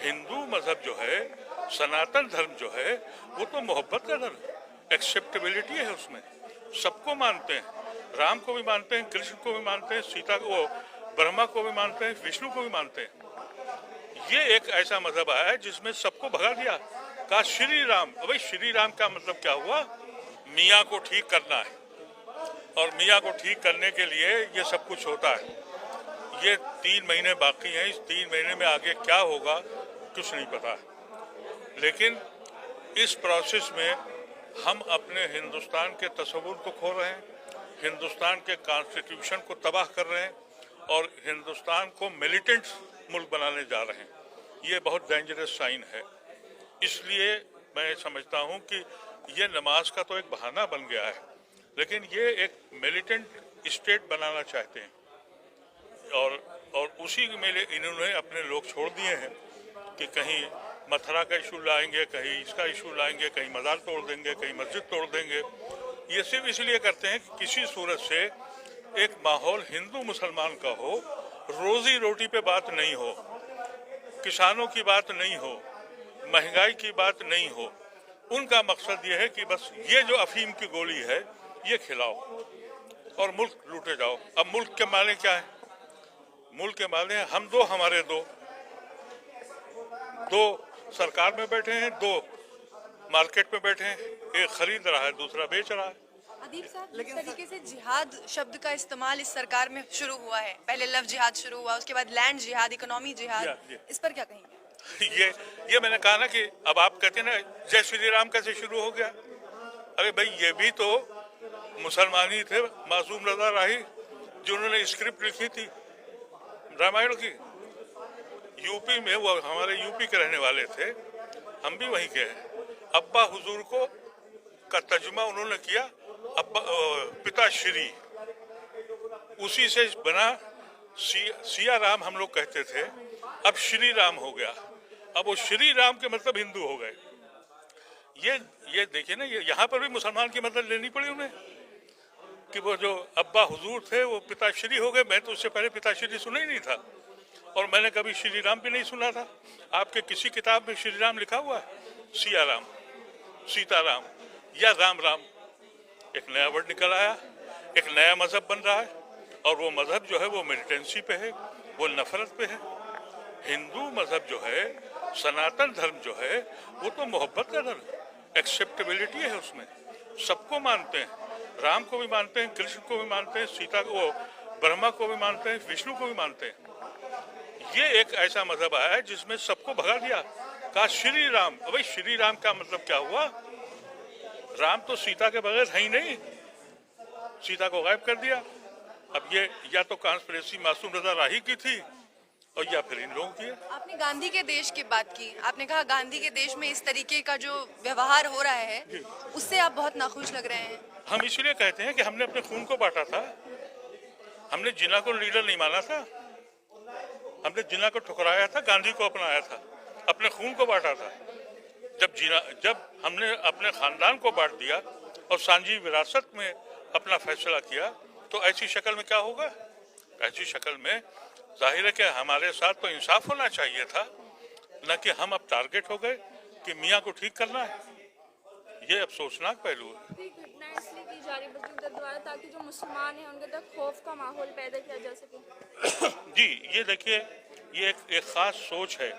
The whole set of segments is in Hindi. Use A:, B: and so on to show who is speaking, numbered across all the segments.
A: हिंदू मजहब जो है, सनातन धर्म जो है, वो तो मोहब्बत का धर्म है, एक्सेप्टेबिलिटी है उसमें, सबको मानते हैं, राम को भी मानते हैं, कृष्ण को भी मानते हैं, सीता को, ब्रह्मा को भी मानते हैं, विष्णु को भी मानते हैं। ये एक ऐसा मजहब आया है जिसमें सबको भगा दिया, कहा श्री राम। भाई श्री राम का मतलब क्या हुआ? मियाँ को ठीक करना है, और मियाँ को ठीक करने के लिए ये सब कुछ होता है। ये 3 महीने बाकी हैं, इस 3 महीने में आगे क्या होगा कुछ नहीं पता है। लेकिन इस प्रोसेस में हम अपने हिंदुस्तान के तस्वुर को खो रहे हैं, हिंदुस्तान के कॉन्स्टिट्यूशन को तबाह कर रहे हैं, और हिंदुस्तान को मिलिटेंट मुल्क बनाने जा रहे हैं। ये बहुत डेंजरस साइन है। इसलिए मैं समझता हूँ कि ये नमाज का तो एक बहाना बन गया है, लेकिन ये एक मिलिटेंट स्टेट बनाना चाहते हैं, और उसी में इन्होंने अपने लोग छोड़ दिए हैं कि कहीं मथुरा का इशू लाएंगे, कहीं इसका इशू लाएंगे, कहीं मजार तोड़ देंगे, कहीं मस्जिद तोड़ देंगे। ये सिर्फ इसलिए करते हैं कि किसी सूरत से एक माहौल हिंदू मुसलमान का हो, रोजी रोटी पे बात नहीं हो, किसानों की बात नहीं हो, महंगाई की बात नहीं हो। उनका मकसद ये है कि बस ये जो अफीम की गोली है ये खिलाओ और मुल्क लूटे जाओ। अब मुल्क के मालिक क्या है? मुल्क के मालिक हैं हम दो, हमारे दो सरकार में बैठे हैं, 2 मार्केट में बैठे हैं, एक खरीद रहा है, दूसरा बेच रहा है।
B: अदीब साहब, जिस तरीके से जिहाद शब्द का इस्तेमाल इस सरकार में शुरू हुआ है, पहले लव जिहाद शुरू हुआ, उसके बाद लैंड जिहाद, इकोनॉमी जिहाद, इस पर क्या कहेंगे?
A: ये मैंने कहा ना कि अब आप कहते हैं ना जय श्री राम कैसे शुरू हो गया? अरे भाई ये भी तो मुसलमान ही थे, मासूम रजा राही, जिन्होंने स्क्रिप्ट लिखी थी रामायण की। यूपी में, वो हमारे यूपी के रहने वाले थे, हम भी वहीं के हैं। अब्बा हुजूर को का तर्जुमा उन्होंने किया अब्बा पिताश्री, उसी से बना सिया राम हम लोग कहते थे, अब श्री राम हो गया। अब वो श्री राम के मतलब हिंदू हो गए। ये देखिए ना, ये यहाँ पर भी मुसलमान की मदद लेनी पड़ी उन्हें कि वो जो अब्बा हुजूर थे वो पिताश्री हो गए। मैं तो उससे पहले पिताश्री सुना ही नहीं था, और मैंने कभी श्री राम भी नहीं सुना था। आपके किसी किताब में श्री राम लिखा हुआ है? सिया राम, सीता राम या राम राम, एक नया वर्ड निकल आया, एक नया मजहब बन रहा है, और वो मजहब जो है वो मिलिटेंसी पे है, वो नफरत पे है। हिंदू मजहब जो है, सनातन धर्म जो है, वो तो मोहब्बत का धर्म है, एक्सेप्टेबिलिटी है उसमें, सबको मानते हैं, राम को भी मानते हैं, कृष्ण को भी मानते हैं, सीता को, ब्रह्मा को भी मानते हैं, विष्णु को भी मानते हैं। ये एक ऐसा मजहब आया है जिसमें सबको भगा दिया, कहा श्री राम। भाई श्री राम का मतलब क्या हुआ? राम तो सीता के बगैर है ही नहीं, सीता को गायब कर दिया। अब ये या तो कॉन्स्पिरेसी मासूम रजा राही की थी, और या फिर इन लोगों की है।
B: आपने गांधी के देश की बात की, आपने कहा गांधी के देश में इस तरीके का जो व्यवहार हो रहा है उससे आप बहुत नाखुश लग रहे हैं।
A: हम इसलिए कहते हैं कि हमने अपने खून को बांटा था, हमने जिन्ना को लीडर नहीं माना था, हमने जिन्ना को ठुकराया था, गांधी को अपनाया था, अपने खून को बांटा था। जब हमने अपने खानदान को बांट दिया और सांझी विरासत में अपना फैसला किया, तो ऐसी शक्ल में क्या होगा? ऐसी शक्ल में जाहिर है कि हमारे साथ तो इंसाफ होना चाहिए था, न कि हम अब टारगेट हो गए कि मियाँ को ठीक करना है। ये अफसोसनाक पहलू है।
C: घटना इसलिए की जा रही है द्वारा ताकि जो मुसलमान हैं उनके अंदर खौफ का माहौल पैदा किया जा सके।
A: जी, ये देखिए, ये एक खास सोच है।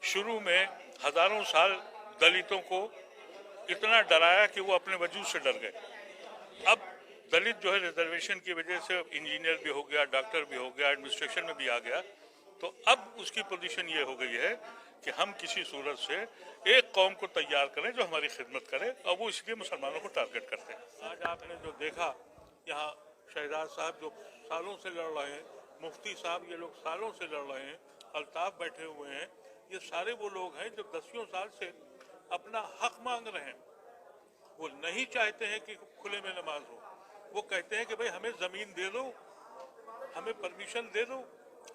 A: शुरू में हजारों साल दलितों को इतना डराया कि वो अपने वजूद से डर गए। अब दलित जो है रिजर्वेशन की वजह से इंजीनियर भी हो गया, डॉक्टर भी हो गया, एडमिनिस्ट्रेशन में भी आ गया, तो अब उसकी पोजीशन ये हो गई है कि हम किसी सूरत से एक कौम को तैयार करें जो हमारी खिदमत करे, और वो इसलिए मुसलमानों को टारगेट करते हैं। आज आपने जो देखा, यहाँ शहजाद साहब जो सालों से लड़ रहे हैं, मुफ्ती साहब ये लोग सालों से लड़ रहे हैं, अल्ताफ बैठे हुए हैं, ये सारे वो लोग हैं जो 10 साल से अपना हक मांग रहे हैं। वो नहीं चाहते हैं कि खुले में नमाज हो, वो कहते हैं कि भाई हमें जमीन दे दो, हमें परमिशन दे दो।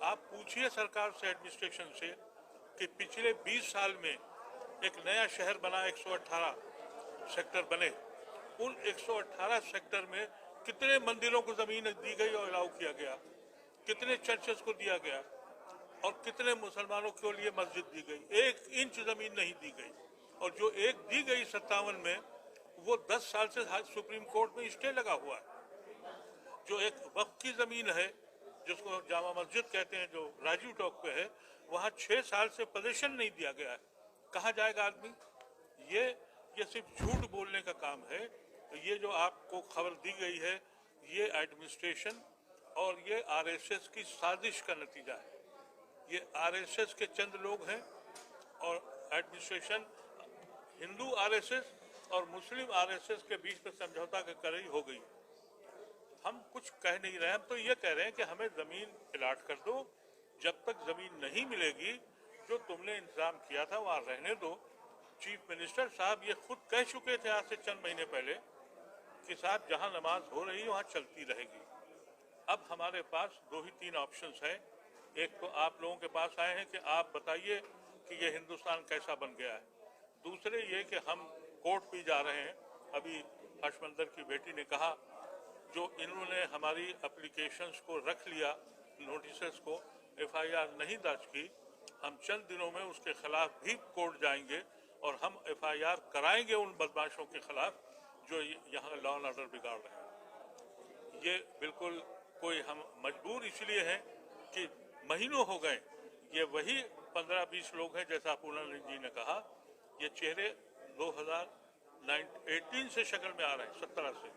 A: आप पूछिए सरकार से, एडमिनिस्ट्रेशन से, कि पिछले 20 साल में एक नया शहर बना, 118 सेक्टर बने, उन 118 सेक्टर में कितने मंदिरों को जमीन दी गई और अलाउ किया गया, कितने चर्चेस को दिया गया। और कितने मुसलमानों के लिए मस्जिद दी गई? 1 इंच जमीन नहीं दी गई। और जो एक दी गई 57 में, वो 10 साल से सुप्रीम कोर्ट में स्टे लगा हुआ है। जो एक वक्फ की जमीन है, जिसको जामा मस्जिद कहते हैं, जो राजीव टॉक पे है, वहाँ 6 साल से पोजीशन नहीं दिया गया है। कहाँ जाएगा आदमी? ये सिर्फ झूठ बोलने का काम है। तो ये जो आपको खबर दी गई है, ये एडमिनिस्ट्रेशन और ये आरएसएस की साजिश का नतीजा है। ये आरएसएस के चंद लोग हैं और एडमिनिस्ट्रेशन हिंदू आरएसएस और मुस्लिम आरएसएस के बीच में समझौता के कर हो गई। हम कुछ कह नहीं रहे, हम तो ये कह रहे हैं कि हमें जमीन अलॉट कर दो। जब तक जमीन नहीं मिलेगी, जो तुमने इंतजाम किया था वहां रहने दो। चीफ मिनिस्टर साहब ये खुद कह चुके थे आज से चंद महीने पहले कि साहब जहां नमाज हो रही है वहां चलती रहेगी। अब हमारे पास 2 ही 3 ऑप्शंस हैं। एक तो आप लोगों के पास आए हैं कि आप बताइए कि ये हिंदुस्तान कैसा बन गया है। दूसरे ये कि हम कोर्ट भी जा रहे हैं। अभी हर्षमंदर की बेटी ने कहा, जो इन्होंने हमारी एप्लीकेशंस को रख लिया, नोटिस को, एफआईआर नहीं दर्ज की, हम चंद दिनों में उसके खिलाफ भी कोर्ट जाएंगे और हम एफआईआर कराएंगे उन बदमाशों के खिलाफ जो यहाँ लॉ एंड ऑर्डर बिगाड़ रहे हैं। ये बिल्कुल कोई हम मजबूर इसलिए हैं कि महीनों हो गए, ये वही 15-20 लोग हैं जैसा पूनम जी ने कहा। ये चेहरे 2018 से शक्ल में आ रहे हैं, 17 से,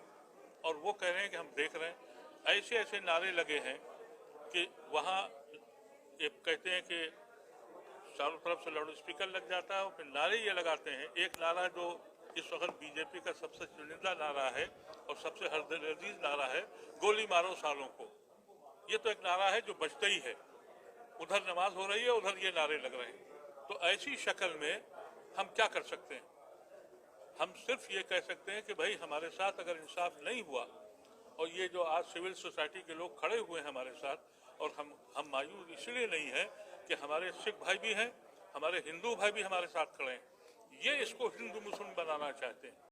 A: और वो कह रहे हैं कि हम देख रहे हैं। ऐसे ऐसे नारे लगे हैं कि वहाँ ये कहते हैं कि चारों तरफ से लाउड स्पीकर लग जाता है और फिर नारे ये लगाते हैं। एक नारा जो इस वक्त बीजेपी का सबसे चुनिंदा नारा है और सबसे हरदर्दीज नारा है, गोली मारो सालों को। ये तो एक नारा है जो बजता ही है। उधर नमाज हो रही है, उधर ये नारे लग रहे हैं। तो ऐसी शक्ल में हम क्या कर सकते हैं? हम सिर्फ ये कह सकते हैं कि भाई हमारे साथ अगर इंसाफ नहीं हुआ, और ये जो आज सिविल सोसाइटी के लोग खड़े हुए हैं हमारे साथ, और हम मायूस इसलिए नहीं है कि हमारे सिख भाई भी हैं, हमारे हिंदू भाई भी हमारे साथ खड़े हैं। ये इसको हिंदू मुस्लिम बनाना चाहते हैं।